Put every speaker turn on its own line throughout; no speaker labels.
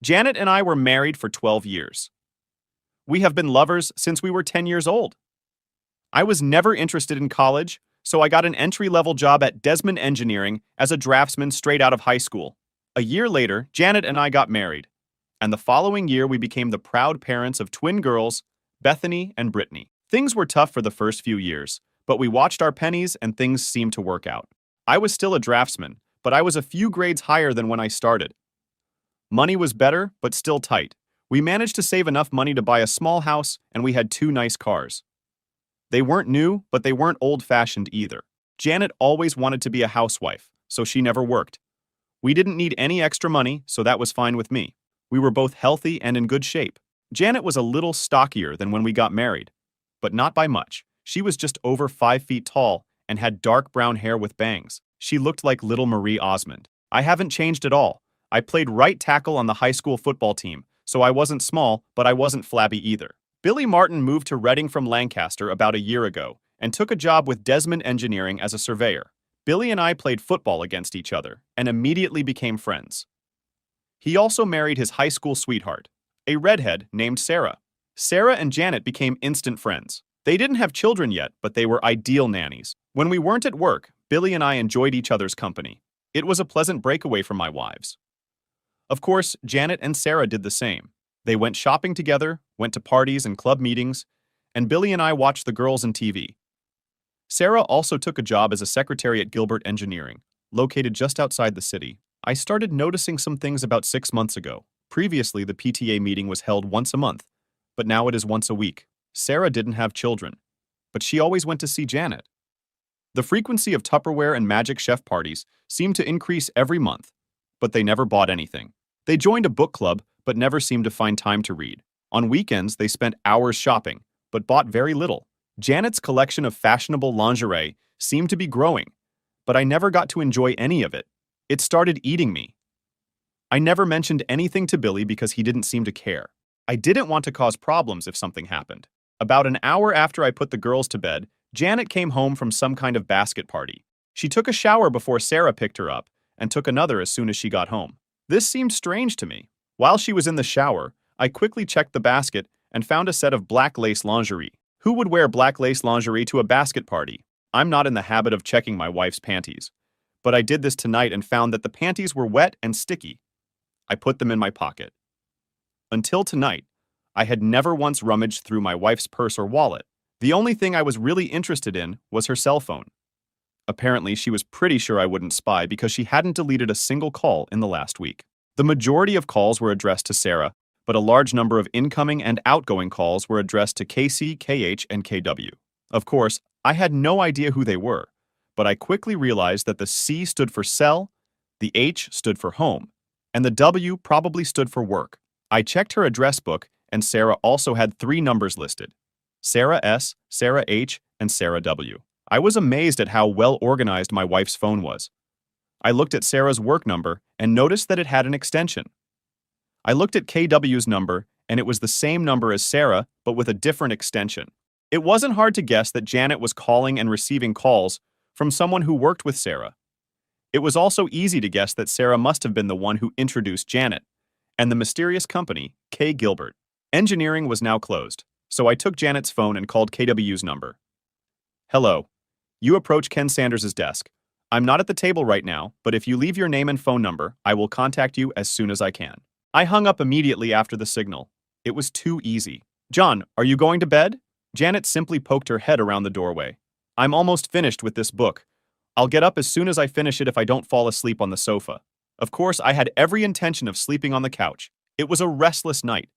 Janet and I were married for 12 years. We have been lovers since we were 10 years old. I was never interested in college, so I got an entry-level job at Desmond Engineering as a draftsman straight out of high school. A year later, Janet and I got married, and the following year we became the proud parents of twin girls, Bethany and Britney. Things were tough for the first few years, but we watched our pennies and things seemed to work out. I was still a draftsman, but I was a few grades higher than when I started. Money was better, but still tight. We managed to save enough money to buy a small house, and we had 2 nice cars. They weren't new, but they weren't old-fashioned either. Janet always wanted to be a housewife, so she never worked. We didn't need any extra money, so that was fine with me. We were both healthy and in good shape. Janet was a little stockier than when we got married, but not by much. She was just over 5 feet tall and had dark brown hair with bangs. She looked like little Marie Osmond. I haven't changed at all. I played right tackle on the high school football team, so I wasn't small, but I wasn't flabby either. Billy Martin moved to Reading from Lancaster about a year ago and took a job with Desmond Engineering as a surveyor. Billy and I played football against each other and immediately became friends. He also married his high school sweetheart, a redhead named Sarah. Sarah and Janet became instant friends. They didn't have children yet, but they were ideal nannies. When we weren't at work, Billy and I enjoyed each other's company. It was a pleasant breakaway from my wives. Of course, Janet and Sarah did the same. They went shopping together, went to parties and club meetings, and Billy and I watched the girls on TV. Sarah also took a job as a secretary at Gilbert Engineering, located just outside the city. I started noticing some things about 6 months ago. Previously, the PTA meeting was held once a month, but now it is once a week. Sarah didn't have children, but she always went to see Janet. The frequency of Tupperware and Magic Chef parties seemed to increase every month, but they never bought anything. They joined a book club, but never seemed to find time to read. On weekends, they spent hours shopping, but bought very little. Janet's collection of fashionable lingerie seemed to be growing, but I never got to enjoy any of it. It started eating me. I never mentioned anything to Billy because he didn't seem to care. I didn't want to cause problems if something happened. About an hour after I put the girls to bed, Janet came home from some kind of basket party. She took a shower before Sarah picked her up and took another as soon as she got home. This seemed strange to me. While she was in the shower, I quickly checked the basket and found a set of black lace lingerie. Who would wear black lace lingerie to a basket party? I'm not in the habit of checking my wife's panties, but I did this tonight and found that the panties were wet and sticky. I put them in my pocket. Until tonight, I had never once rummaged through my wife's purse or wallet. The only thing I was really interested in was her cell phone. Apparently, she was pretty sure I wouldn't spy because she hadn't deleted a single call in the last week. The majority of calls were addressed to Sarah, but a large number of incoming and outgoing calls were addressed to KC, KH, and KW. Of course, I had no idea who they were, but I quickly realized that the C stood for cell, the H stood for home, and the W probably stood for work. I checked her address book, and Sarah also had 3 numbers listed: Sarah S, Sarah H, and Sarah W. I was amazed at how well organized my wife's phone was. I looked at Sarah's work number and noticed that it had an extension. I looked at KW's number, and it was the same number as Sarah, but with a different extension. It wasn't hard to guess that Janet was calling and receiving calls from someone who worked with Sarah. It was also easy to guess that Sarah must have been the one who introduced Janet and the mysterious company, K Gilbert. Engineering was now closed, so I took Janet's phone and called KW's number. Hello. You approach Ken Sanders's desk. I'm not at the table right now, but if you leave your name and phone number, I will contact you as soon as I can. I hung up immediately after the signal. It was too easy. John, are you going to bed? Janet simply poked her head around the doorway. I'm almost finished with this book. I'll get up as soon as I finish it if I don't fall asleep on the sofa. Of course, I had every intention of sleeping on the couch. It was a restless night.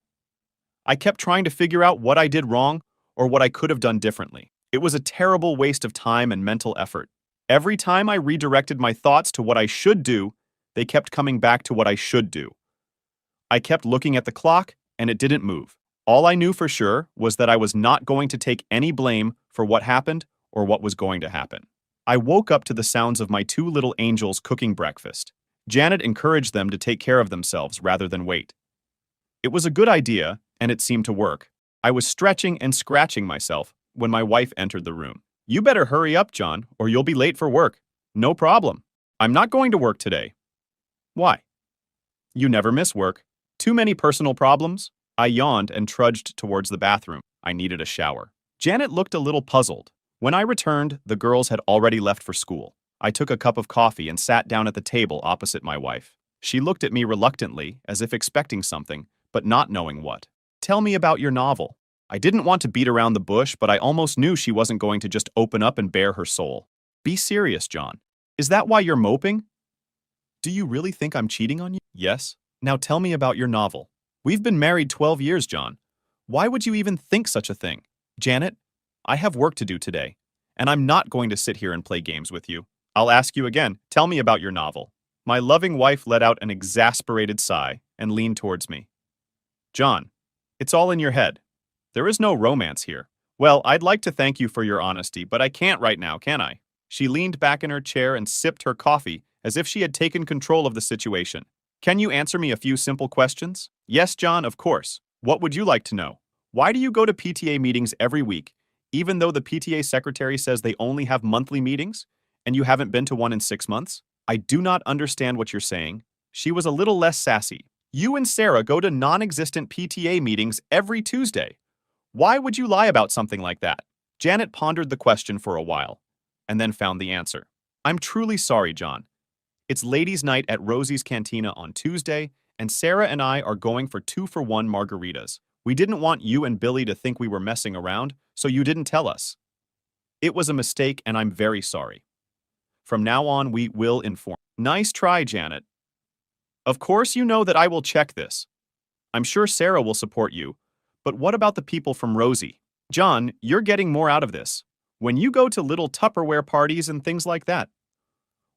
I kept trying to figure out what I did wrong or what I could have done differently. It was a terrible waste of time and mental effort. Every time I redirected my thoughts to what I should do, they kept coming back to what I should do. I kept looking at the clock, and it didn't move. All I knew for sure was that I was not going to take any blame for what happened or what was going to happen. I woke up to the sounds of my 2 little angels cooking breakfast. Janet encouraged them to take care of themselves rather than wait. It was a good idea, and it seemed to work. I was stretching and scratching myself when my wife entered the room. You better hurry up, John, or you'll be late for work. No problem. I'm not going to work today. Why? You never miss work. Too many personal problems? I yawned and trudged towards the bathroom. I needed a shower. Janet looked a little puzzled. When I returned, the girls had already left for school. I took a cup of coffee and sat down at the table opposite my wife. She looked at me reluctantly, as if expecting something, but not knowing what. Tell me about your novel. I didn't want to beat around the bush, but I almost knew she wasn't going to just open up and bare her soul. Be serious, John. Is that why you're moping? Do you really think I'm cheating on you? Yes. Now tell me about your novel. We've been married 12 years, John. Why would you even think such a thing? Janet, I have work to do today, and I'm not going to sit here and play games with you. I'll ask you again, tell me about your novel. My loving wife let out an exasperated sigh and leaned towards me. John, it's all in your head. There is no romance here. Well, I'd like to thank you for your honesty, but I can't right now, can I? She leaned back in her chair and sipped her coffee as if she had taken control of the situation. Can you answer me a few simple questions? Yes, John, of course. What would you like to know? Why do you go to PTA meetings every week, even though the PTA secretary says they only have monthly meetings, and you haven't been to one in 6 months? I do not understand what you're saying. She was a little less sassy. You and Sarah go to non-existent PTA meetings every Tuesday. Why would you lie about something like that? Janet pondered the question for a while, and then found the answer. I'm truly sorry, John. It's ladies' night at Rosie's Cantina on Tuesday, and Sarah and I are going for 2-for-1 margaritas. We didn't want you and Billy to think we were messing around, so you didn't tell us. It was a mistake, and I'm very sorry. From now on, we will inform. Nice try, Janet. Of course you know that I will check this. I'm sure Sarah will support you, but what about the people from Rosie? John, you're getting more out of this. When you go to little Tupperware parties and things like that,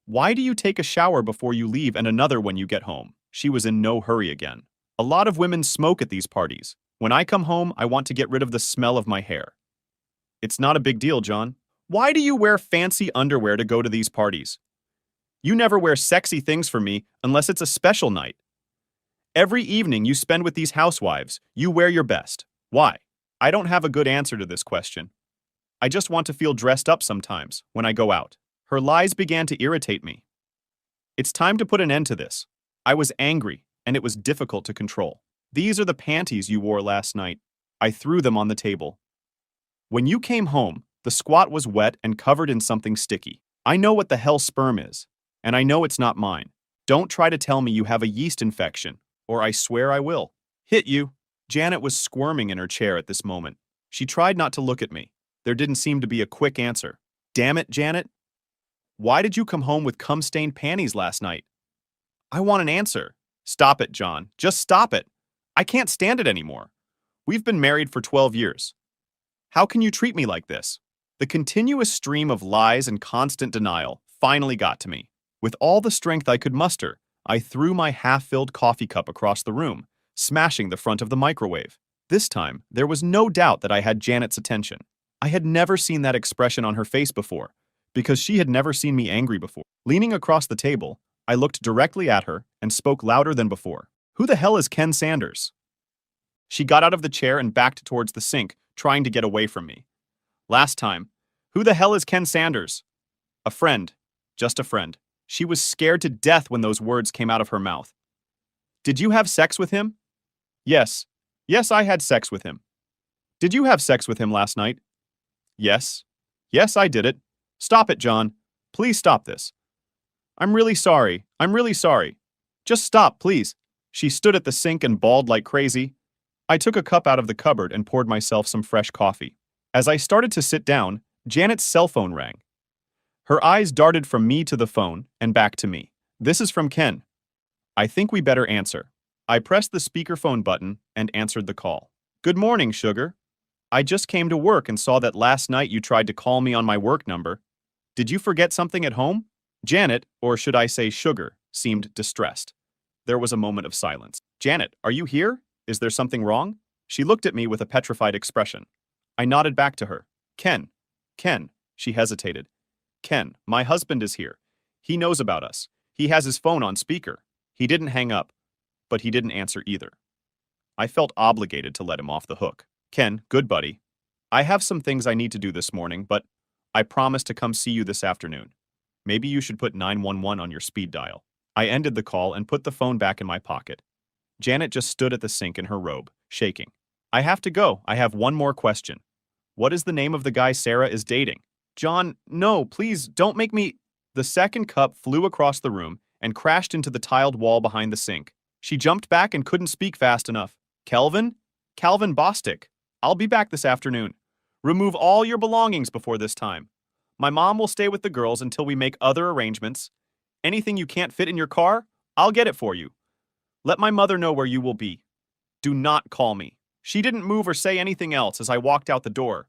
why do you take a shower before you leave and another when you get home? She was in no hurry again. A lot of women smoke at these parties. When I come home, I want to get rid of the smell of my hair. It's not a big deal, John. Why do you wear fancy underwear to go to these parties? You never wear sexy things for me unless it's a special night. Every evening you spend with these housewives, you wear your best. Why? I don't have a good answer to this question. I just want to feel dressed up sometimes when I go out. Her lies began to irritate me. It's time to put an end to this. I was angry, and it was difficult to control. These are the panties you wore last night. I threw them on the table. When you came home, the squat was wet and covered in something sticky. I know what the hell sperm is, and I know it's not mine. Don't try to tell me you have a yeast infection, or I swear I will. Hit you. Janet was squirming in her chair at this moment. She tried not to look at me. There didn't seem to be a quick answer. Damn it, Janet. Why did you come home with cum-stained panties last night? I want an answer. Stop it, John. Just stop it. I can't stand it anymore. We've been married for 12 years. How can you treat me like this? The continuous stream of lies and constant denial finally got to me. With all the strength I could muster, I threw my half-filled coffee cup across the room, smashing the front of the microwave. This time, there was no doubt that I had Janet's attention. I had never seen that expression on her face before, because she had never seen me angry before. Leaning across the table, I looked directly at her and spoke louder than before. Who the hell is Ken Sanders? She got out of the chair and backed towards the sink, trying to get away from me. Last time, who the hell is Ken Sanders? A friend. Just a friend. She was scared to death when those words came out of her mouth. Did you have sex with him? Yes. Yes, I had sex with him. Did you have sex with him last night? Yes. Yes, I did it. Stop it, John. Please stop this. I'm really sorry. I'm really sorry. Just stop, please. She stood at the sink and bawled like crazy. I took a cup out of the cupboard and poured myself some fresh coffee. As I started to sit down, Janet's cell phone rang. Her eyes darted from me to the phone and back to me. This is from Ken. I think we better answer. I pressed the speakerphone button and answered the call. Good morning, sugar. I just came to work and saw that last night you tried to call me on my work number. Did you forget something at home? Janet, or should I say Sugar, seemed distressed. There was a moment of silence. Janet, are you here? Is there something wrong? She looked at me with a petrified expression. I nodded back to her. Ken. She hesitated. Ken, my husband is here. He knows about us. He has his phone on speaker. He didn't hang up, but he didn't answer either. I felt obligated to let him off the hook. Ken, good buddy. I have some things I need to do this morning, but I promise to come see you this afternoon. Maybe you should put 911 on your speed dial. I ended the call and put the phone back in my pocket. Janet just stood at the sink in her robe, shaking. I have to go. I have one more question. What is the name of the guy Sarah is dating? John, no, please don't make me. The second cup flew across the room and crashed into the tiled wall behind the sink. She jumped back and couldn't speak fast enough. Kelvin? Calvin Bostic. I'll be back this afternoon. Remove all your belongings before this time. My mom will stay with the girls until we make other arrangements. Anything you can't fit in your car, I'll get it for you. Let my mother know where you will be. Do not call me. She didn't move or say anything else as I walked out the door.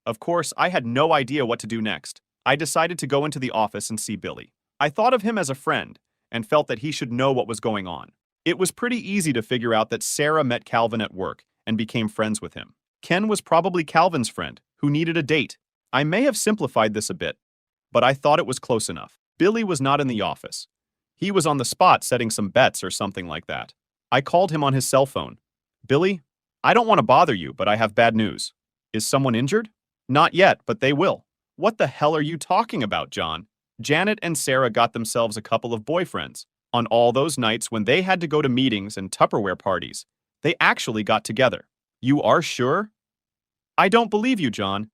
Of course, I had no idea what to do next. I decided to go into the office and see Billy. I thought of him as a friend and felt that he should know what was going on. It was pretty easy to figure out that Sarah met Calvin at work and became friends with him. Ken was probably Calvin's friend, who needed a date. I may have simplified this a bit, but I thought it was close enough. Billy was not in the office. He was on the spot setting some bets or something like that. I called him on his cell phone. Billy, I don't want to bother you, but I have bad news. Is someone injured? Not yet, but they will. What the hell are you talking about, John? Janet and Sarah got themselves a couple of boyfriends. On all those nights when they had to go to meetings and Tupperware parties, they actually got together. You are sure? I don't believe you, John.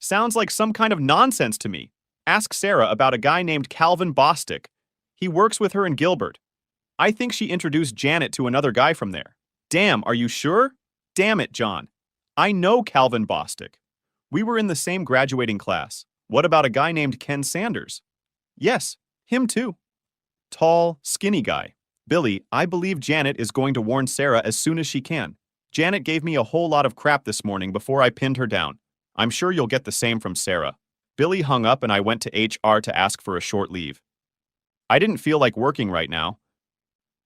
Sounds like some kind of nonsense to me. Ask Sarah about a guy named Calvin Bostic. He works with her in Gilbert. I think she introduced Janet to another guy from there. Damn, are you sure? Damn it, John. I know Calvin Bostic. We were in the same graduating class. What about a guy named Ken Sanders? Yes, him too. Tall, skinny guy. Billy, I believe Janet is going to warn Sarah as soon as she can. Janet gave me a whole lot of crap this morning before I pinned her down. I'm sure you'll get the same from Sarah. Billy hung up and I went to HR to ask for a short leave. I didn't feel like working right now.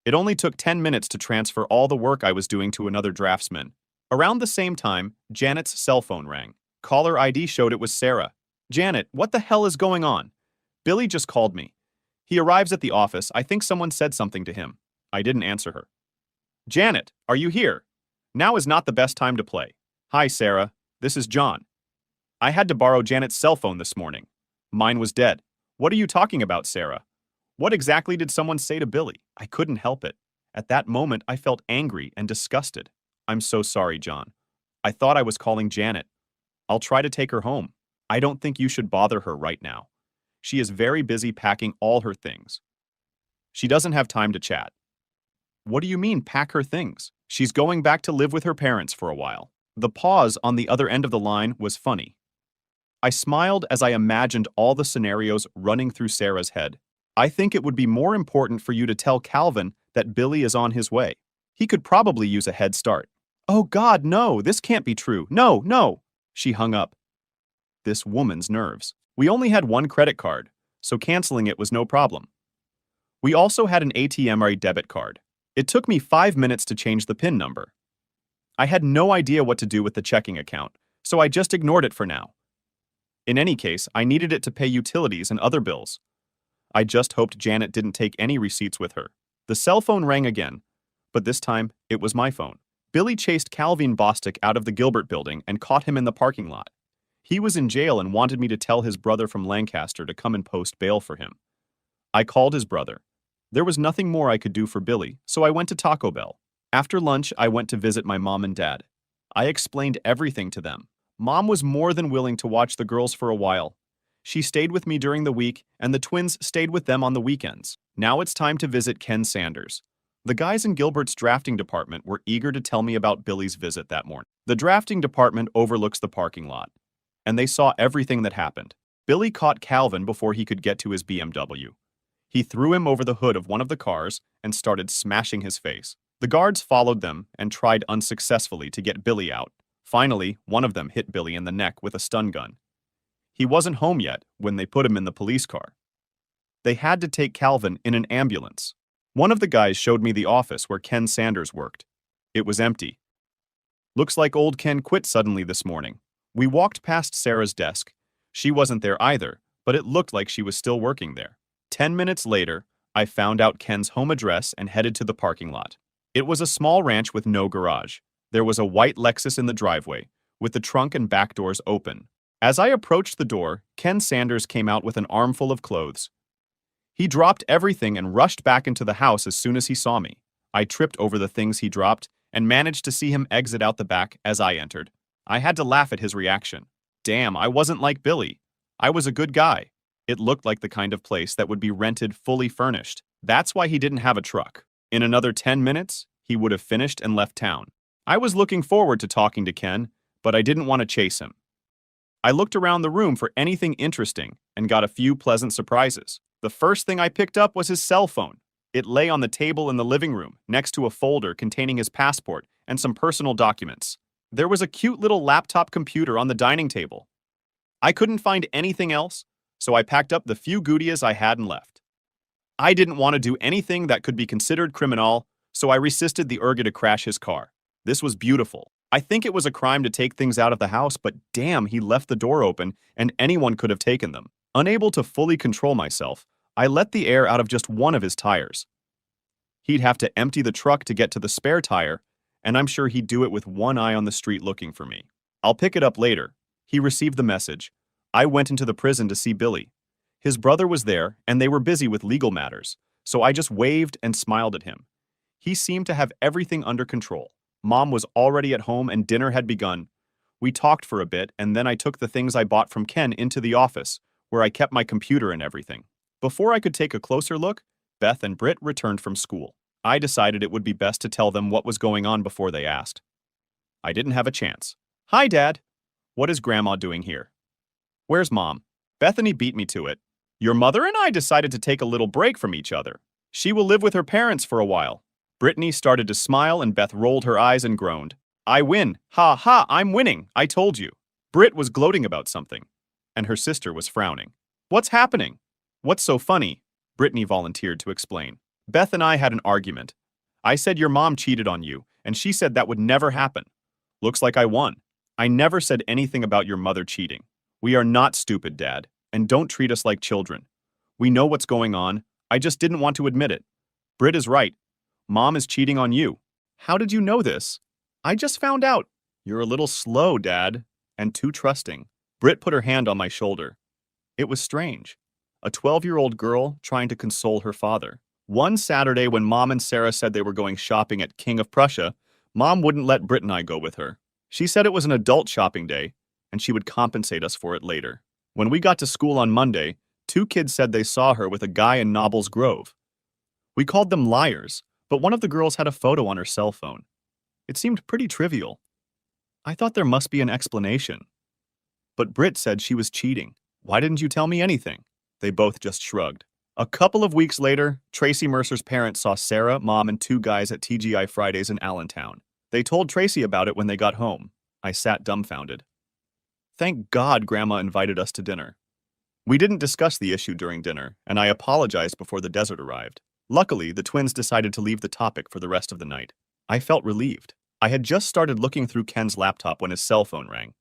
It only took 10 minutes to transfer all the work I was doing to another draftsman. Around the same time, Janet's cell phone rang. Caller ID showed it was Sarah. Janet, what the hell is going on? Billy just called me. He arrives at the office. I think someone said something to him. I didn't answer her. Janet, are you here? Now is not the best time to play. Hi, Sarah. This is John. I had to borrow Janet's cell phone this morning. Mine was dead. What are you talking about, Sarah? What exactly did someone say to Billy? I couldn't help it. At that moment, I felt angry and disgusted. I'm so sorry, John. I thought I was calling Janet. I'll try to take her home. I don't think you should bother her right now. She is very busy packing all her things. She doesn't have time to chat. What do you mean, pack her things? She's going back to live with her parents for a while. The pause on the other end of the line was funny. I smiled as I imagined all the scenarios running through Sarah's head. I think it would be more important for you to tell Calvin that Billy is on his way. He could probably use a head start. Oh God, no, this can't be true. No, no. She hung up. This woman's nerves. We only had one credit card, so canceling it was no problem. We also had an ATM or a debit card. It took me 5 minutes to change the PIN number. I had no idea what to do with the checking account, so I just ignored it for now. In any case, I needed it to pay utilities and other bills. I just hoped Janet didn't take any receipts with her. The cell phone rang again, but this time it was my phone. Billy chased Calvin Bostic out of the Gilbert building and caught him in the parking lot. He was in jail and wanted me to tell his brother from Lancaster to come and post bail for him. I called his brother. There was nothing more I could do for Billy, so I went to Taco Bell. After lunch, I went to visit my mom and dad. I explained everything to them. Mom was more than willing to watch the girls for a while. She stayed with me during the week, and the twins stayed with them on the weekends. Now it's time to visit Ken Sanders. The guys in Gilbert's drafting department were eager to tell me about Billy's visit that morning. The drafting department overlooks the parking lot, and they saw everything that happened. Billy caught Calvin before he could get to his BMW. He threw him over the hood of one of the cars and started smashing his face. The guards followed them and tried unsuccessfully to get Billy out. Finally, one of them hit Billy in the neck with a stun gun. He wasn't home yet when they put him in the police car. They had to take Calvin in an ambulance. One of the guys showed me the office where Ken Sanders worked. It was empty. Looks like old Ken quit suddenly this morning. We walked past Sarah's desk. She wasn't there either, but it looked like she was still working there. 10 minutes later, I found out Ken's home address and headed to the parking lot. It was a small ranch with no garage. There was a white Lexus in the driveway, with the trunk and back doors open. As I approached the door, Ken Sanders came out with an armful of clothes. He dropped everything and rushed back into the house as soon as he saw me. I tripped over the things he dropped and managed to see him exit out the back as I entered. I had to laugh at his reaction. Damn, I wasn't like Billy. I was a good guy. It looked like the kind of place that would be rented fully furnished. That's why he didn't have a truck. In another 10 minutes, he would have finished and left town. I was looking forward to talking to Ken, but I didn't want to chase him. I looked around the room for anything interesting and got a few pleasant surprises. The first thing I picked up was his cell phone. It lay on the table in the living room, next to a folder containing his passport and some personal documents. There was a cute little laptop computer on the dining table. I couldn't find anything else, so I packed up the few goodies I had and left. I didn't want to do anything that could be considered criminal, so I resisted the urge to crash his car. This was beautiful. I think it was a crime to take things out of the house, but damn, he left the door open and anyone could have taken them. Unable to fully control myself, I let the air out of just one of his tires. He'd have to empty the truck to get to the spare tire, and I'm sure he'd do it with one eye on the street looking for me. I'll pick it up later. He received the message. I went into the prison to see Billy. His brother was there, and they were busy with legal matters, so I just waved and smiled at him. He seemed to have everything under control. Mom was already at home and dinner had begun. We talked for a bit, and then I took the things I bought from Ken into the office, where I kept my computer and everything. Before I could take a closer look, Beth and Britt returned from school. I decided it would be best to tell them what was going on before they asked. I didn't have a chance. Hi, Dad. What is Grandma doing here? Where's Mom? Bethany beat me to it. Your mother and I decided to take a little break from each other. She will live with her parents for a while. Brittany started to smile and Beth rolled her eyes and groaned. I win. Ha ha, I'm winning. I told you. Britt was gloating about something, and her sister was frowning. What's happening? What's so funny? Brittany volunteered to explain. Beth and I had an argument. I said your mom cheated on you, and she said that would never happen. Looks like I won. I never said anything about your mother cheating. We are not stupid, Dad, and don't treat us like children. We know what's going on. I just didn't want to admit it. Britt is right. Mom is cheating on you. How did you know this? I just found out. You're a little slow, Dad, and too trusting. Britt put her hand on my shoulder. It was strange. A 12-year-old girl trying to console her father. One Saturday when Mom and Sarah said they were going shopping at King of Prussia, Mom wouldn't let Britt and I go with her. She said it was an adult shopping day, and she would compensate us for it later. When we got to school on Monday, 2 kids said they saw her with a guy in Nobles Grove. We called them liars, but one of the girls had a photo on her cell phone. It seemed pretty trivial. I thought there must be an explanation. But Britt said she was cheating. Why didn't you tell me anything? They both just shrugged. A couple of weeks later, Tracy Mercer's parents saw Sarah, Mom, and 2 guys at TGI Fridays in Allentown. They told Tracy about it when they got home. I sat dumbfounded. Thank God Grandma invited us to dinner. We didn't discuss the issue during dinner, and I apologized before the dessert arrived. Luckily, the twins decided to leave the topic for the rest of the night. I felt relieved. I had just started looking through Ken's laptop when his cell phone rang.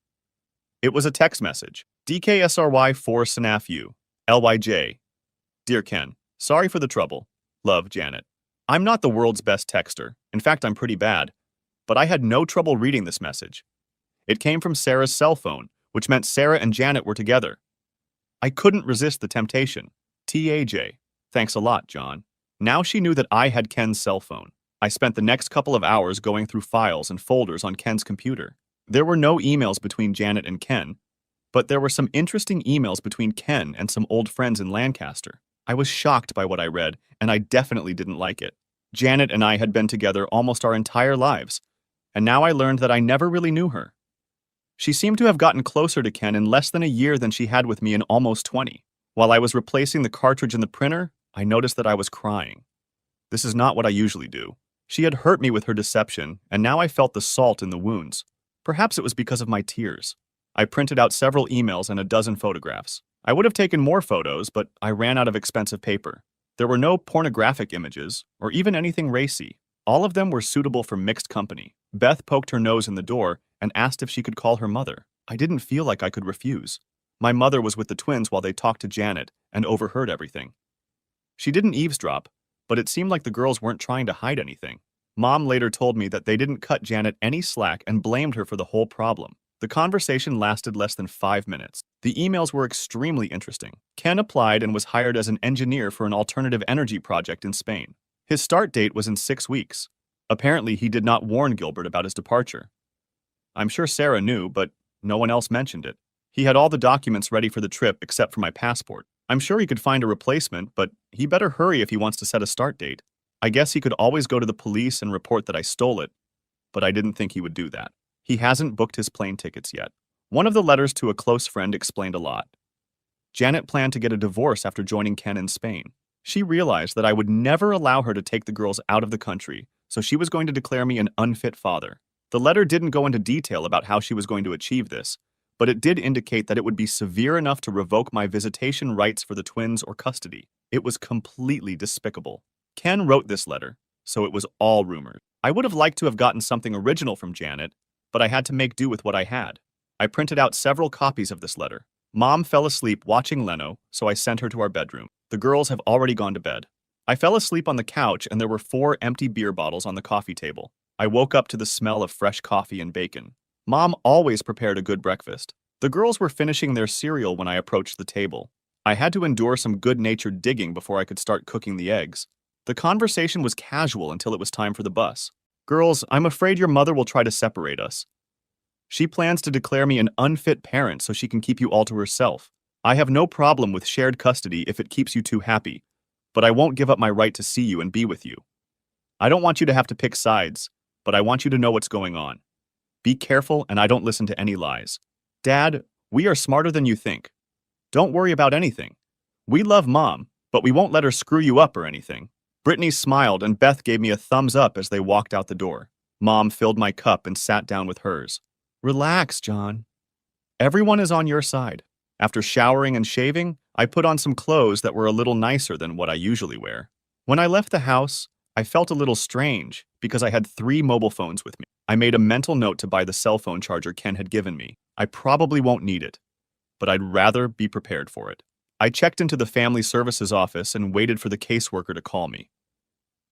It was a text message. DKSRY 4 SNAFU. LYJ. Dear Ken, sorry for the trouble. Love, Janet. I'm not the world's best texter. In fact, I'm pretty bad. But I had no trouble reading this message. It came from Sarah's cell phone, which meant Sarah and Janet were together. I couldn't resist the temptation. TAJ. Thanks a lot, John. Now she knew that I had Ken's cell phone. I spent the next couple of hours going through files and folders on Ken's computer. There were no emails between Janet and Ken, but there were some interesting emails between Ken and some old friends in Lancaster. I was shocked by what I read, and I definitely didn't like it. Janet and I had been together almost our entire lives, and now I learned that I never really knew her. She seemed to have gotten closer to Ken in less than a year than she had with me in almost 20. While I was replacing the cartridge in the printer, I noticed that I was crying. This is not what I usually do. She had hurt me with her deception, and now I felt the salt in the wounds. Perhaps it was because of my tears. I printed out several emails and a dozen photographs. I would have taken more photos, but I ran out of expensive paper. There were no pornographic images, or even anything racy. All of them were suitable for mixed company. Beth poked her nose in the door and asked if she could call her mother. I didn't feel like I could refuse. My mother was with the twins while they talked to Janet and overheard everything. She didn't eavesdrop, but it seemed like the girls weren't trying to hide anything. Mom later told me that they didn't cut Janet any slack and blamed her for the whole problem. The conversation lasted less than 5 minutes. The emails were extremely interesting. Ken applied and was hired as an engineer for an alternative energy project in Spain. His start date was in 6 weeks. Apparently, he did not warn Gilbert about his departure. I'm sure Sarah knew, but no one else mentioned it. He had all the documents ready for the trip except for my passport. I'm sure he could find a replacement, but he better hurry if he wants to set a start date. I guess he could always go to the police and report that I stole it, but I didn't think he would do that. He hasn't booked his plane tickets yet. One of the letters to a close friend explained a lot. Janet planned to get a divorce after joining Ken in Spain. She realized that I would never allow her to take the girls out of the country, so she was going to declare me an unfit father. The letter didn't go into detail about how she was going to achieve this, but it did indicate that it would be severe enough to revoke my visitation rights for the twins or custody. It was completely despicable. Ken wrote this letter, so it was all rumors. I would have liked to have gotten something original from Janet, but I had to make do with what I had. I printed out several copies of this letter. Mom fell asleep watching Leno, so I sent her to our bedroom. The girls have already gone to bed. I fell asleep on the couch and there were 4 empty beer bottles on the coffee table. I woke up to the smell of fresh coffee and bacon. Mom always prepared a good breakfast. The girls were finishing their cereal when I approached the table. I had to endure some good-natured digging before I could start cooking the eggs. The conversation was casual until it was time for the bus. Girls, I'm afraid your mother will try to separate us. She plans to declare me an unfit parent so she can keep you all to herself. I have no problem with shared custody if it keeps you two happy, but I won't give up my right to see you and be with you. I don't want you to have to pick sides, but I want you to know what's going on. Be careful and I don't listen to any lies. Dad, we are smarter than you think. Don't worry about anything. We love Mom, but we won't let her screw you up or anything. Brittany smiled and Beth gave me a thumbs up as they walked out the door. Mom filled my cup and sat down with hers. Relax, John. Everyone is on your side. After showering and shaving, I put on some clothes that were a little nicer than what I usually wear. When I left the house, I felt a little strange because I had 3 mobile phones with me. I made a mental note to buy the cell phone charger Ken had given me. I probably won't need it, but I'd rather be prepared for it. I checked into the family services office and waited for the caseworker to call me.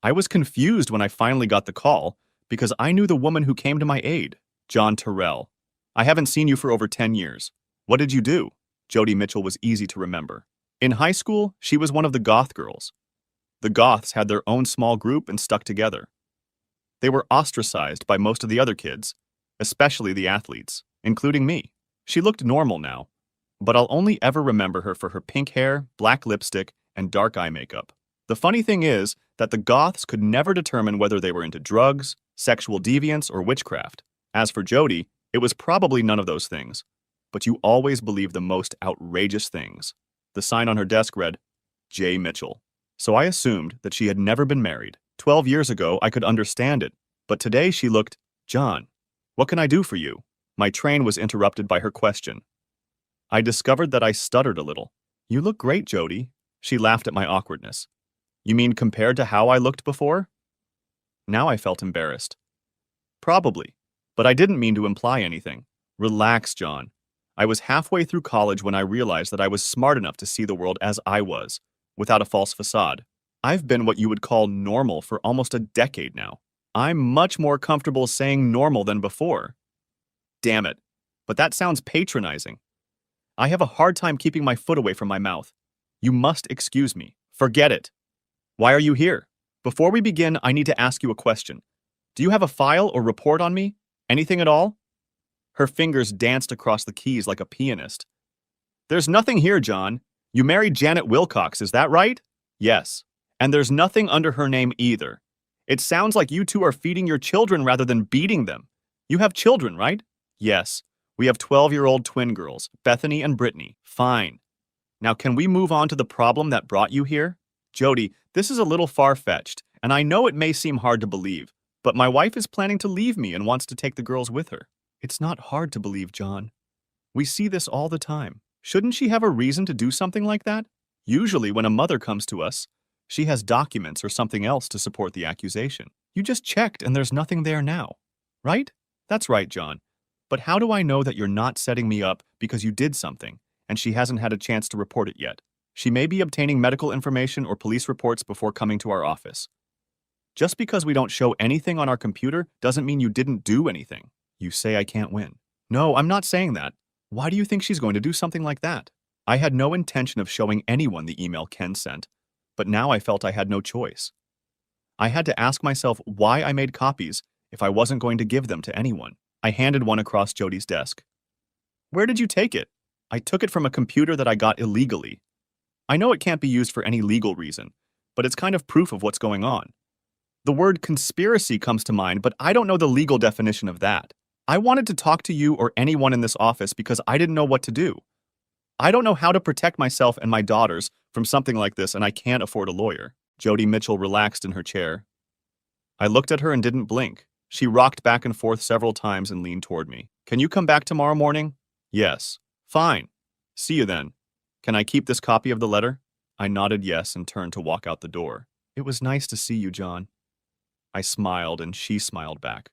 I was confused when I finally got the call because I knew the woman who came to my aid, John Terrell. I haven't seen you for over 10 years. What did you do? Jody Mitchell was easy to remember. In high school, she was one of the goth girls. The goths had their own small group and stuck together. They were ostracized by most of the other kids, especially the athletes, including me. She looked normal now, but I'll only ever remember her for her pink hair, black lipstick, and dark eye makeup. The funny thing is that the goths could never determine whether they were into drugs, sexual deviance, or witchcraft. As for Jody, it was probably none of those things. But you always believe the most outrageous things. The sign on her desk read, J. Mitchell. So I assumed that she had never been married. 12 years ago, I could understand it. But today she looked, John, what can I do for you? My train was interrupted by her question. I discovered that I stuttered a little. You look great, Jody. She laughed at my awkwardness. You mean compared to how I looked before? Now I felt embarrassed. Probably, but I didn't mean to imply anything. Relax, John. I was halfway through college when I realized that I was smart enough to see the world as I was, without a false facade. I've been what you would call normal for almost a decade now. I'm much more comfortable saying normal than before. Damn it, but that sounds patronizing. I have a hard time keeping my foot away from my mouth. You must excuse me. Forget it. Why are you here? Before we begin, I need to ask you a question. Do you have a file or report on me? Anything at all? Her fingers danced across the keys like a pianist. There's nothing here, John. You married Janet Wilcox, is that right? Yes. And there's nothing under her name either. It sounds like you two are feeding your children rather than beating them. You have children, right? Yes. We have 12-year-old twin girls, Bethany and Britney. Fine. Now can we move on to the problem that brought you here? Jody, this is a little far-fetched, and I know it may seem hard to believe, but my wife is planning to leave me and wants to take the girls with her. It's not hard to believe, John. We see this all the time. Shouldn't she have a reason to do something like that? Usually when a mother comes to us, she has documents or something else to support the accusation. You just checked and there's nothing there now. Right? That's right, John. But how do I know that you're not setting me up because you did something, and she hasn't had a chance to report it yet? She may be obtaining medical information or police reports before coming to our office. Just because we don't show anything on our computer doesn't mean you didn't do anything. You say I can't win. No, I'm not saying that. Why do you think she's going to do something like that? I had no intention of showing anyone the email Ken sent, but now I felt I had no choice. I had to ask myself why I made copies if I wasn't going to give them to anyone. I handed one across Jody's desk. Where did you take it? I took it from a computer that I got illegally. I know it can't be used for any legal reason, but it's kind of proof of what's going on. The word conspiracy comes to mind, but I don't know the legal definition of that. I wanted to talk to you or anyone in this office because I didn't know what to do. I don't know how to protect myself and my daughters from something like this, and I can't afford a lawyer. Jody Mitchell relaxed in her chair. I looked at her and didn't blink. She rocked back and forth several times and leaned toward me. Can you come back tomorrow morning? Yes. Fine. See you then. Can I keep this copy of the letter? I nodded yes and turned to walk out the door. It was nice to see you, John. I smiled and she smiled back.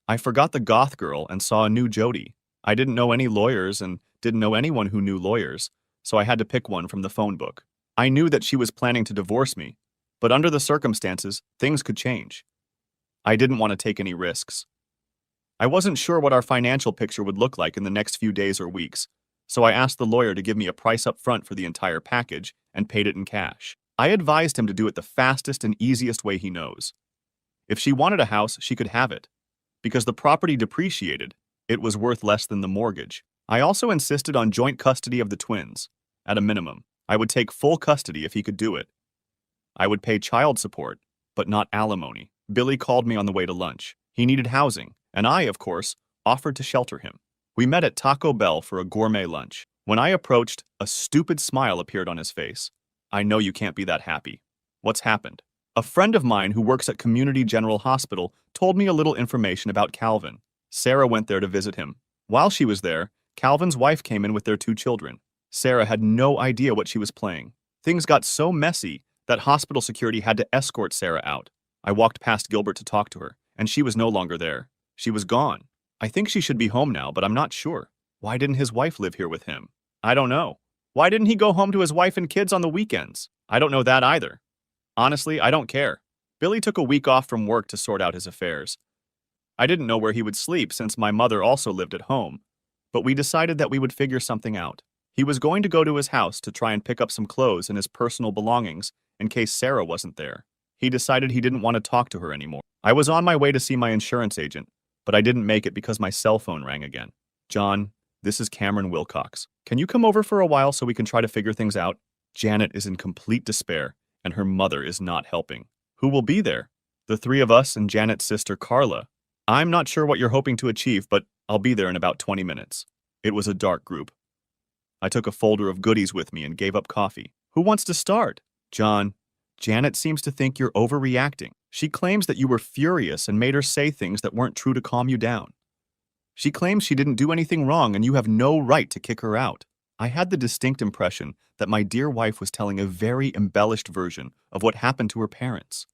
I forgot the goth girl and saw a new Jody. I didn't know any lawyers and didn't know anyone who knew lawyers, so I had to pick one from the phone book. I knew that she was planning to divorce me, but under the circumstances, things could change. I didn't want to take any risks. I wasn't sure what our financial picture would look like in the next few days or weeks, so I asked the lawyer to give me a price up front for the entire package and paid it in cash. I advised him to do it the fastest and easiest way he knows. If she wanted a house, she could have it. Because the property depreciated, it was worth less than the mortgage. I also insisted on joint custody of the twins. At a minimum, I would take full custody if he could do it. I would pay child support, but not alimony. Billy called me on the way to lunch. He needed housing, and I, of course, offered to shelter him. We met at Taco Bell for a gourmet lunch. When I approached, a stupid smile appeared on his face. I know you can't be that happy. What's happened? A friend of mine who works at Community General Hospital told me a little information about Calvin. Sarah went there to visit him. While she was there, Calvin's wife came in with their 2 children. Sarah had no idea what she was playing. Things got so messy that hospital security had to escort Sarah out. I walked past Gilbert to talk to her, and she was no longer there. She was gone. I think she should be home now, but I'm not sure. Why didn't his wife live here with him? I don't know. Why didn't he go home to his wife and kids on the weekends? I don't know that either. Honestly, I don't care. Billy took a week off from work to sort out his affairs. I didn't know where he would sleep since my mother also lived at home, but we decided that we would figure something out. He was going to go to his house to try and pick up some clothes and his personal belongings in case Sarah wasn't there. He decided he didn't want to talk to her anymore. I was on my way to see my insurance agent, but I didn't make it because my cell phone rang again. John, this is Cameron Wilcox. Can you come over for a while so we can try to figure things out? Janet is in complete despair, and her mother is not helping. Who will be there? The 3 of us and Janet's sister, Carla. I'm not sure what you're hoping to achieve, but I'll be there in about 20 minutes. It was a dark group. I took a folder of goodies with me and gave up coffee. Who wants to start? John, Janet seems to think you're overreacting. She claims that you were furious and made her say things that weren't true to calm you down. She claims she didn't do anything wrong and you have no right to kick her out. I had the distinct impression that my dear wife was telling a very embellished version of what happened to her parents.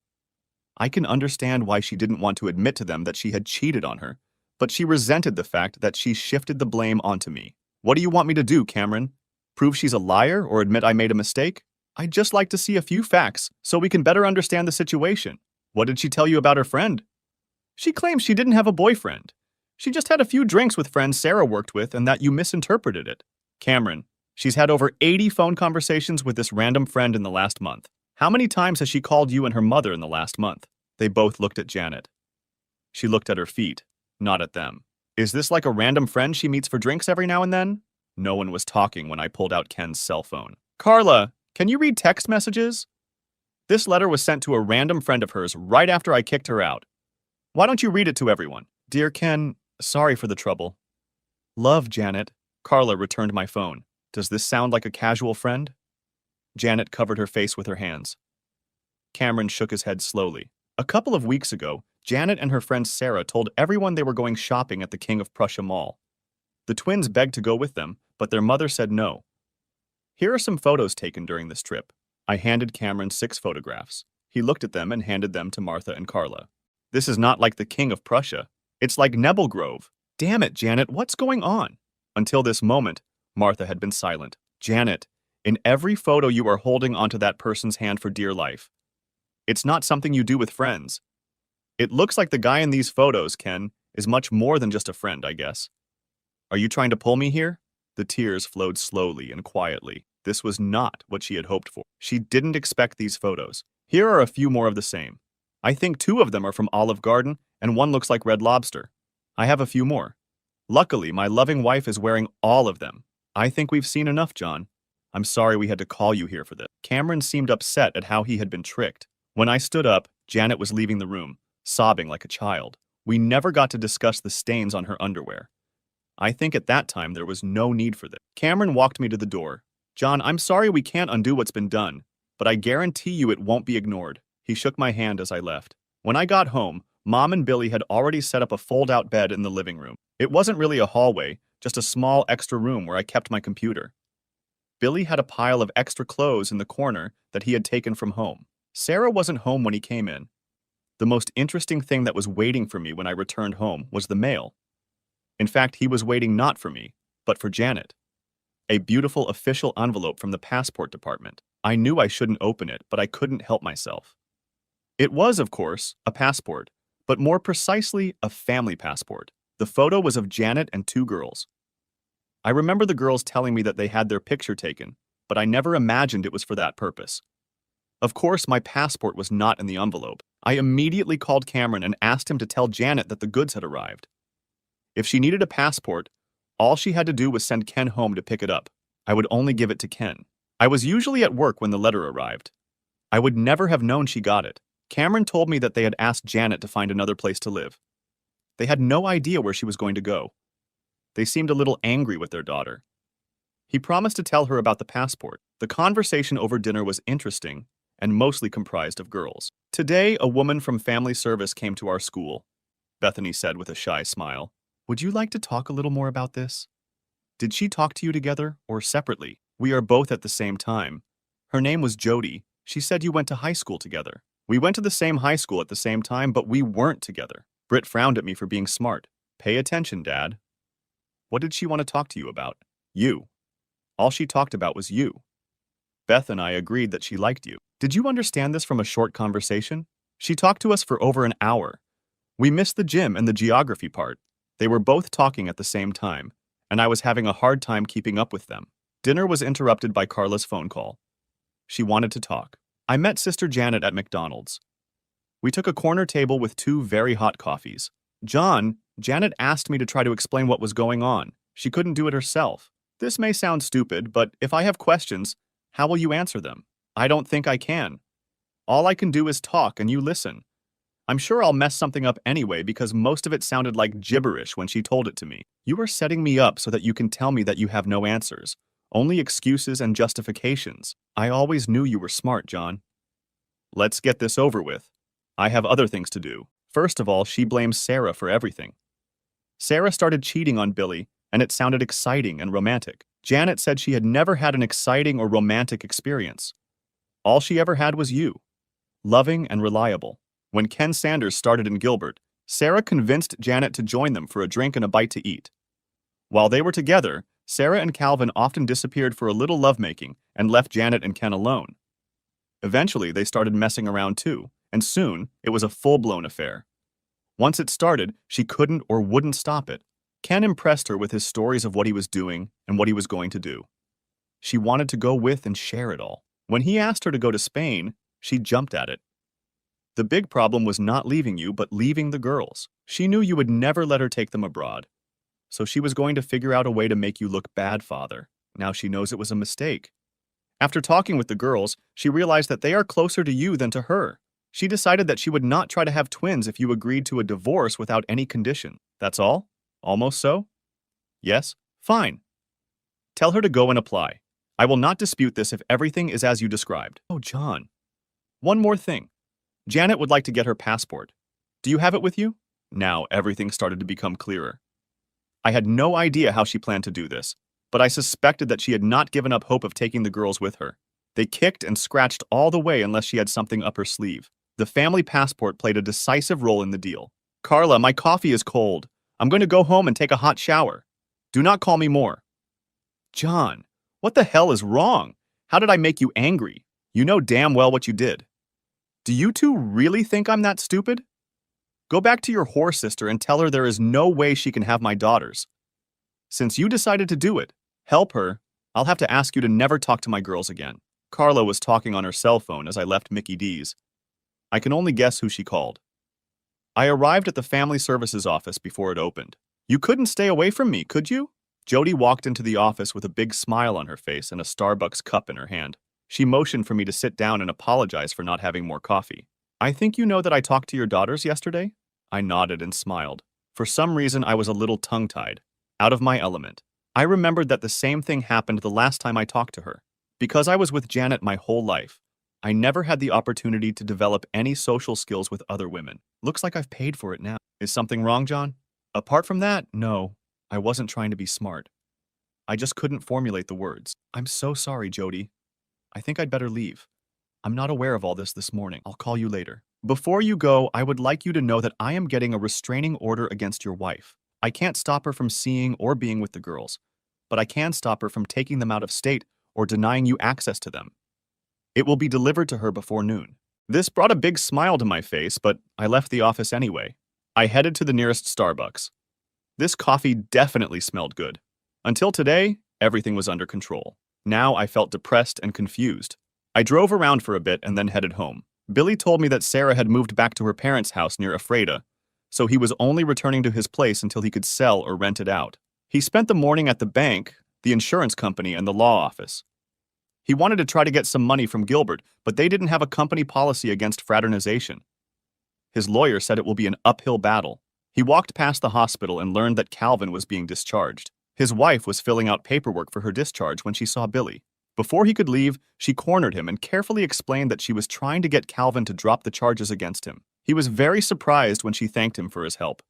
I can understand why she didn't want to admit to them that she had cheated on her, but she resented the fact that she shifted the blame onto me. What do you want me to do, Cameron? Prove she's a liar or admit I made a mistake? I'd just like to see a few facts so we can better understand the situation. What did she tell you about her friend? She claims she didn't have a boyfriend. She just had a few drinks with friends Sarah worked with and that you misinterpreted it. Cameron, she's had over 80 phone conversations with this random friend in the last month. How many times has she called you and her mother in the last month? They both looked at Janet. She looked at her feet, not at them. Is this like a random friend she meets for drinks every now and then? No one was talking when I pulled out Ken's cell phone. Carla, can you read text messages? This letter was sent to a random friend of hers right after I kicked her out. Why don't you read it to everyone? Dear Ken, sorry for the trouble. Love, Janet. Carla returned my phone. Does this sound like a casual friend? Janet covered her face with her hands. Cameron shook his head slowly. A couple of weeks ago, Janet and her friend Sarah told everyone they were going shopping at the King of Prussia Mall. The twins begged to go with them, but their mother said no. Here are some photos taken during this trip. I handed Cameron 6 photographs. He looked at them and handed them to Martha and Carla. This is not like the King of Prussia. It's like Nebelgrove. Damn it, Janet, what's going on? Until this moment, Martha had been silent. Janet, in every photo you are holding onto that person's hand for dear life. It's not something you do with friends. It looks like the guy in these photos, Ken, is much more than just a friend, I guess. Are you trying to pull me here? The tears flowed slowly and quietly. This was not what she had hoped for. She didn't expect these photos. Here are a few more of the same. I think two of them are from Olive Garden, and one looks like Red Lobster. I have a few more. Luckily, my loving wife is wearing all of them. I think we've seen enough, John. I'm sorry we had to call you here for this. Cameron seemed upset at how he had been tricked. When I stood up, Janet was leaving the room, sobbing like a child. We never got to discuss the stains on her underwear. I think at that time there was no need for this. Cameron walked me to the door. John, I'm sorry we can't undo what's been done, but I guarantee you it won't be ignored. He shook my hand as I left. When I got home, Mom and Billy had already set up a fold-out bed in the living room. It wasn't really a hallway, just a small extra room where I kept my computer. Billy had a pile of extra clothes in the corner that he had taken from home. Sarah wasn't home when he came in. The most interesting thing that was waiting for me when I returned home was the mail. In fact, he was waiting not for me, but for Janet. A beautiful official envelope from the passport department. I knew I shouldn't open it, but I couldn't help myself. It was, of course, a passport, but more precisely, a family passport. The photo was of Janet and two girls. I remember the girls telling me that they had their picture taken, but I never imagined it was for that purpose. Of course, my passport was not in the envelope. I immediately called Cameron and asked him to tell Janet that the goods had arrived. If she needed a passport, all she had to do was send Ken home to pick it up. I would only give it to Ken. I was usually at work when the letter arrived. I would never have known she got it. Cameron told me that they had asked Janet to find another place to live. They had no idea where she was going to go. They seemed a little angry with their daughter. He promised to tell her about the passport. The conversation over dinner was interesting and mostly comprised of girls. Today, a woman from family service came to our school, Bethany said with a shy smile. Would you like to talk a little more about this? Did she talk to you together or separately? We are both at the same time. Her name was Jody. She said you went to high school together. We went to the same high school at the same time, but we weren't together. Britt frowned at me for being smart. Pay attention, Dad. What did she want to talk to you about? You. All she talked about was you. Beth and I agreed that she liked you. Did you understand this from a short conversation? She talked to us for over an hour. We missed the gym and the geography part. They were both talking at the same time, and I was having a hard time keeping up with them. Dinner was interrupted by Carla's phone call. She wanted to talk. I met Sister Janet at McDonald's. We took a corner table with two very hot coffees. Janet asked me to try to explain what was going on. She couldn't do it herself. This may sound stupid, but if I have questions, how will you answer them? I don't think I can. All I can do is talk and you listen. I'm sure I'll mess something up anyway because most of it sounded like gibberish when she told it to me. You are setting me up so that you can tell me that you have no answers. Only excuses and justifications. I always knew you were smart, John. Let's get this over with. I have other things to do. First of all, she blames Sarah for everything. Sarah started cheating on Billy, and it sounded exciting and romantic. Janet said she had never had an exciting or romantic experience. All she ever had was you. Loving and reliable. When Ken Sanders started in Gilbert, Sarah convinced Janet to join them for a drink and a bite to eat. While they were together, Sarah and Calvin often disappeared for a little lovemaking and left Janet and Ken alone. Eventually, they started messing around too, and soon, it was a full-blown affair. Once it started, she couldn't or wouldn't stop it. Ken impressed her with his stories of what he was doing and what he was going to do. She wanted to go with and share it all. When he asked her to go to Spain, she jumped at it. The big problem was not leaving you, but leaving the girls. She knew you would never let her take them abroad. So she was going to figure out a way to make you look bad, father. Now she knows it was a mistake. After talking with the girls, she realized that they are closer to you than to her. She decided that she would not try to have twins if you agreed to a divorce without any condition. That's all? Almost so? Yes? Fine. Tell her to go and apply. I will not dispute this if everything is as you described. Oh, John. One more thing. Janet would like to get her passport. Do you have it with you? Now everything started to become clearer. I had no idea how she planned to do this, but I suspected that she had not given up hope of taking the girls with her. They kicked and scratched all the way unless she had something up her sleeve. The family passport played a decisive role in the deal. Carla, my coffee is cold. I'm going to go home and take a hot shower. Do not call me more. John, what the hell is wrong? How did I make you angry? You know damn well what you did. Do you two really think I'm that stupid? Go back to your whore sister and tell her there is no way she can have my daughters. Since you decided to do it, help her. I'll have to ask you to never talk to my girls again. Carla was talking on her cell phone as I left Mickey D's. I can only guess who she called. I arrived at the family services office before it opened. You couldn't stay away from me, could you? Jody walked into the office with a big smile on her face and a Starbucks cup in her hand. She motioned for me to sit down and apologize for not having more coffee. I think you know that I talked to your daughters yesterday? I nodded and smiled. For some reason, I was a little tongue-tied, out of my element. I remembered that the same thing happened the last time I talked to her. Because I was with Janet my whole life, I never had the opportunity to develop any social skills with other women. Looks like I've paid for it now. Is something wrong, John? Apart from that, no. I wasn't trying to be smart. I just couldn't formulate the words. I'm so sorry, Jody. I think I'd better leave. I'm not aware of all this morning. I'll call you later. Before you go, I would like you to know that I am getting a restraining order against your wife. I can't stop her from seeing or being with the girls, but I can stop her from taking them out of state or denying you access to them. It will be delivered to her before noon. This brought a big smile to my face, but I left the office anyway. I headed to the nearest Starbucks. This coffee definitely smelled good. Until today, everything was under control. Now I felt depressed and confused. I drove around for a bit and then headed home. Billy told me that Sarah had moved back to her parents' house near Ephrata, so he was only returning to his place until he could sell or rent it out. He spent the morning at the bank, the insurance company, and the law office. He wanted to try to get some money from Gilbert, but they didn't have a company policy against fraternization. His lawyer said it will be an uphill battle. He walked past the hospital and learned that Calvin was being discharged. His wife was filling out paperwork for her discharge when she saw Billy. Before he could leave, she cornered him and carefully explained that she was trying to get Calvin to drop the charges against him. He was very surprised when she thanked him for his help.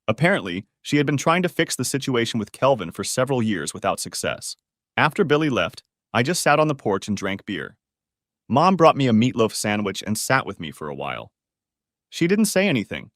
Apparently, she had been trying to fix the situation with Kelvin for several years without success. After Billy left, I just sat on the porch and drank beer. Mom brought me a meatloaf sandwich and sat with me for a while. She didn't say anything,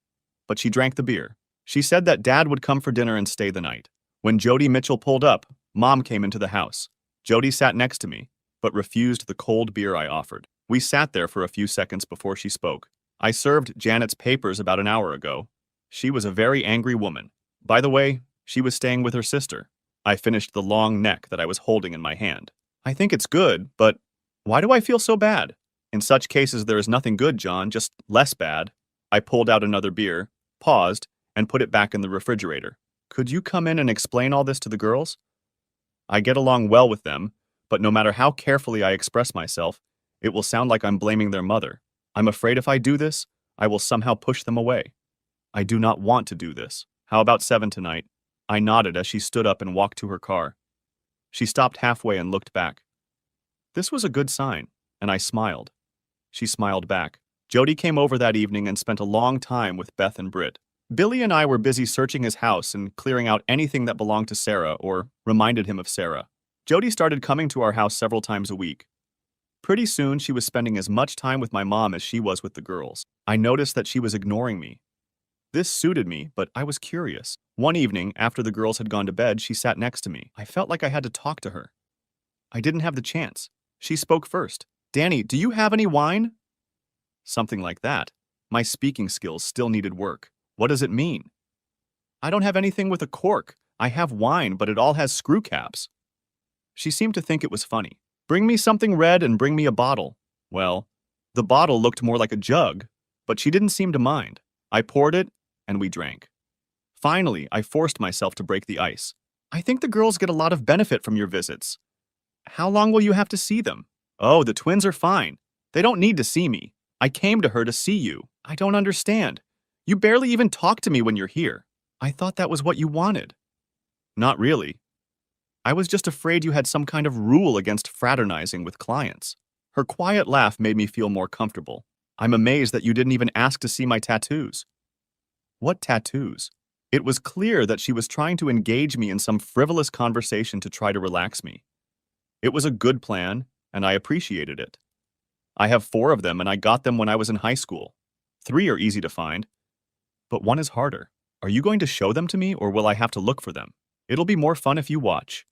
but she drank the beer. She said that Dad would come for dinner and stay the night. When Jody Mitchell pulled up, Mom came into the house. Jody sat next to me, but refused the cold beer I offered. We sat there for a few seconds before she spoke. I served Janet's papers about an hour ago. She was a very angry woman. By the way, she was staying with her sister. I finished the long neck that I was holding in my hand. I think it's good, but why do I feel so bad? In such cases, there is nothing good, John, just less bad. I pulled out another beer, paused, and put it back in the refrigerator. Could you come in and explain all this to the girls? I get along well with them, but no matter how carefully I express myself, it will sound like I'm blaming their mother. I'm afraid if I do this, I will somehow push them away. I do not want to do this. How about 7 tonight? I nodded as she stood up and walked to her car. She stopped halfway and looked back. This was a good sign, and I smiled. She smiled back. Jody came over that evening and spent a long time with Beth and Britt. Billy and I were busy searching his house and clearing out anything that belonged to Sarah or reminded him of Sarah. Jody started coming to our house several times a week. Pretty soon, she was spending as much time with my mom as she was with the girls. I noticed that she was ignoring me. This suited me, but I was curious. One evening, after the girls had gone to bed, she sat next to me. I felt like I had to talk to her. I didn't have the chance. She spoke first. Danny, do you have any wine? Something like that. My speaking skills still needed work. What does it mean? I don't have anything with a cork. I have wine, but it all has screw caps. She seemed to think it was funny. Bring me something red and bring me a bottle. Well, the bottle looked more like a jug, but she didn't seem to mind. I poured it, and we drank. Finally, I forced myself to break the ice. I think the girls get a lot of benefit from your visits. How long will you have to see them? Oh, the twins are fine. They don't need to see me. I came to her to see you. I don't understand. You barely even talk to me when you're here. I thought that was what you wanted. Not really. I was just afraid you had some kind of rule against fraternizing with clients. Her quiet laugh made me feel more comfortable. I'm amazed that you didn't even ask to see my tattoos. What tattoos? It was clear that she was trying to engage me in some frivolous conversation to try to relax me. It was a good plan, and I appreciated it. I have 4 of them, and I got them when I was in high school. 3 are easy to find, but 1 is harder. Are you going to show them to me, or will I have to look for them? It'll be more fun if you watch,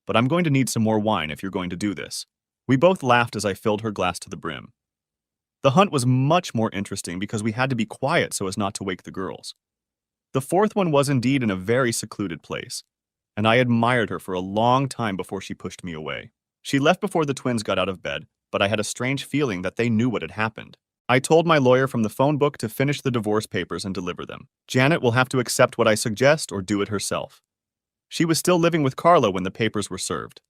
but I'm going to need some more wine if you're going to do this. We both laughed as I filled her glass to the brim. The hunt was much more interesting because we had to be quiet so as not to wake the girls. The 4th one was indeed in a very secluded place, and I admired her for a long time before she pushed me away. She left before the twins got out of bed, but I had a strange feeling that they knew what had happened. I told my lawyer from the phone book to finish the divorce papers and deliver them. Janet will have to accept what I suggest or do it herself. She was still living with Carla when the papers were served.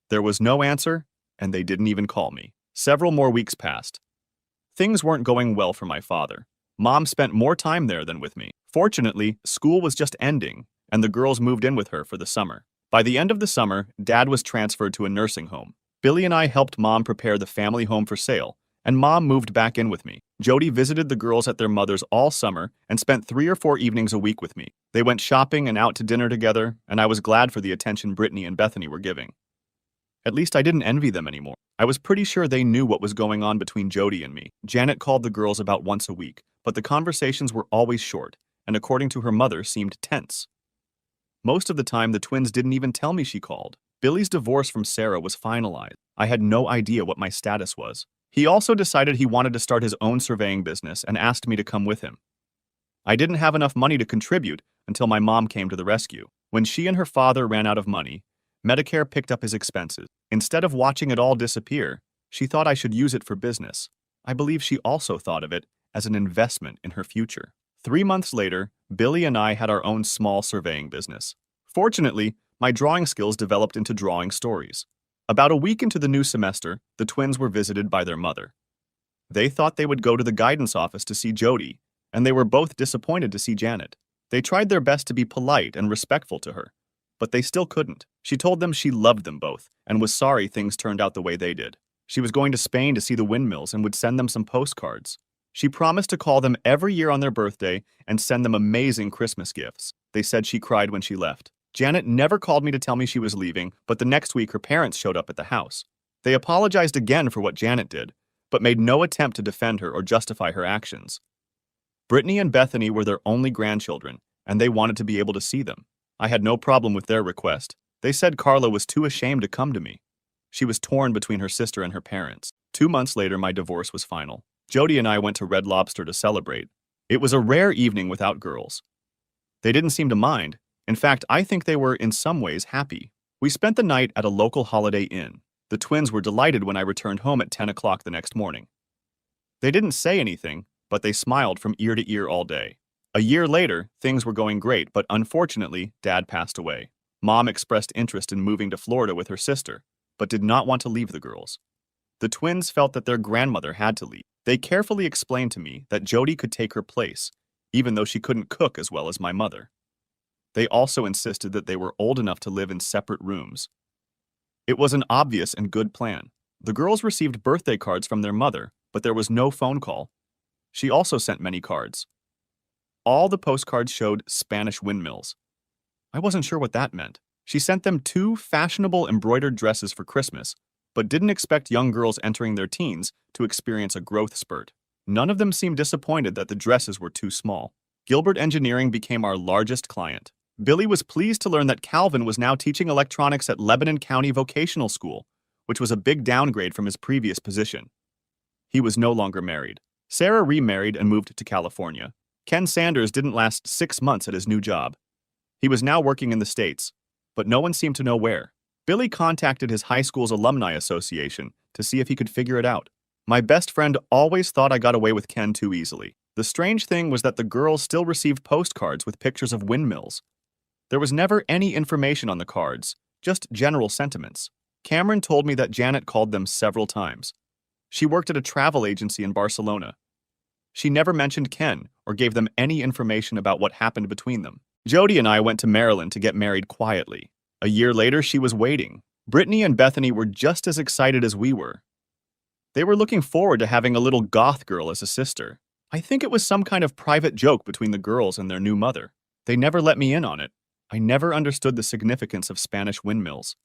There was no answer, and they didn't even call me. Several more weeks passed. Things weren't going well for my father. Mom spent more time there than with me. Fortunately, school was just ending, and the girls moved in with her for the summer. By the end of the summer, Dad was transferred to a nursing home. Billy and I helped Mom prepare the family home for sale, and Mom moved back in with me. Jody visited the girls at their mother's all summer and spent 3 or 4 evenings a week with me. They went shopping and out to dinner together, and I was glad for the attention Brittany and Bethany were giving. At least I didn't envy them anymore. I was pretty sure they knew what was going on between Jody and me. Janet called the girls about once a week, but the conversations were always short, and according to her mother, seemed tense. Most of the time, the twins didn't even tell me she called. Billy's divorce from Sarah was finalized. I had no idea what my status was. He also decided he wanted to start his own surveying business and asked me to come with him. I didn't have enough money to contribute until my mom came to the rescue. When she and her father ran out of money, Medicare picked up his expenses. Instead of watching it all disappear, she thought I should use it for business. I believe she also thought of it as an investment in her future. 3 months later, Billy and I had our own small surveying business. Fortunately, my drawing skills developed into drawing stories. About a week into the new semester, the twins were visited by their mother. They thought they would go to the guidance office to see Jody, and they were both disappointed to see Janet. They tried their best to be polite and respectful to her, but they still couldn't. She told them she loved them both and was sorry things turned out the way they did. She was going to Spain to see the windmills and would send them some postcards. She promised to call them every year on their birthday and send them amazing Christmas gifts. They said she cried when she left. Janet never called me to tell me she was leaving, but the next week her parents showed up at the house. They apologized again for what Janet did, but made no attempt to defend her or justify her actions. Brittany and Bethany were their only grandchildren, and they wanted to be able to see them. I had no problem with their request. They said Carla was too ashamed to come to me. She was torn between her sister and her parents. 2 months later, my divorce was final. Jody and I went to Red Lobster to celebrate. It was a rare evening without girls. They didn't seem to mind. In fact, I think they were, in some ways, happy. We spent the night at a local Holiday Inn. The twins were delighted when I returned home at 10 o'clock the next morning. They didn't say anything, but they smiled from ear to ear all day. A year later, things were going great, but unfortunately, Dad passed away. Mom expressed interest in moving to Florida with her sister, but did not want to leave the girls. The twins felt that their grandmother had to leave. They carefully explained to me that Jody could take her place, even though she couldn't cook as well as my mother. They also insisted that they were old enough to live in separate rooms. It was an obvious and good plan. The girls received birthday cards from their mother, but there was no phone call. She also sent many cards. All the postcards showed Spanish windmills. I wasn't sure what that meant. She sent them 2 fashionable embroidered dresses for Christmas, but didn't expect young girls entering their teens to experience a growth spurt. None of them seemed disappointed that the dresses were too small. Gilbert Engineering became our largest client. Billy was pleased to learn that Calvin was now teaching electronics at Lebanon County Vocational School, which was a big downgrade from his previous position. He was no longer married. Sarah remarried and moved to California. Ken Sanders didn't last 6 months at his new job. He was now working in the States, but no one seemed to know where. Billy contacted his high school's alumni association to see if he could figure it out. My best friend always thought I got away with Ken too easily. The strange thing was that the girls still received postcards with pictures of windmills. There was never any information on the cards, just general sentiments. Cameron told me that Janet called them several times. She worked at a travel agency in Barcelona. She never mentioned Ken or gave them any information about what happened between them. Jody and I went to Maryland to get married quietly. A year later, she was waiting. Brittany and Bethany were just as excited as we were. They were looking forward to having a little goth girl as a sister. I think it was some kind of private joke between the girls and their new mother. They never let me in on it. I never understood the significance of Spanish windmills.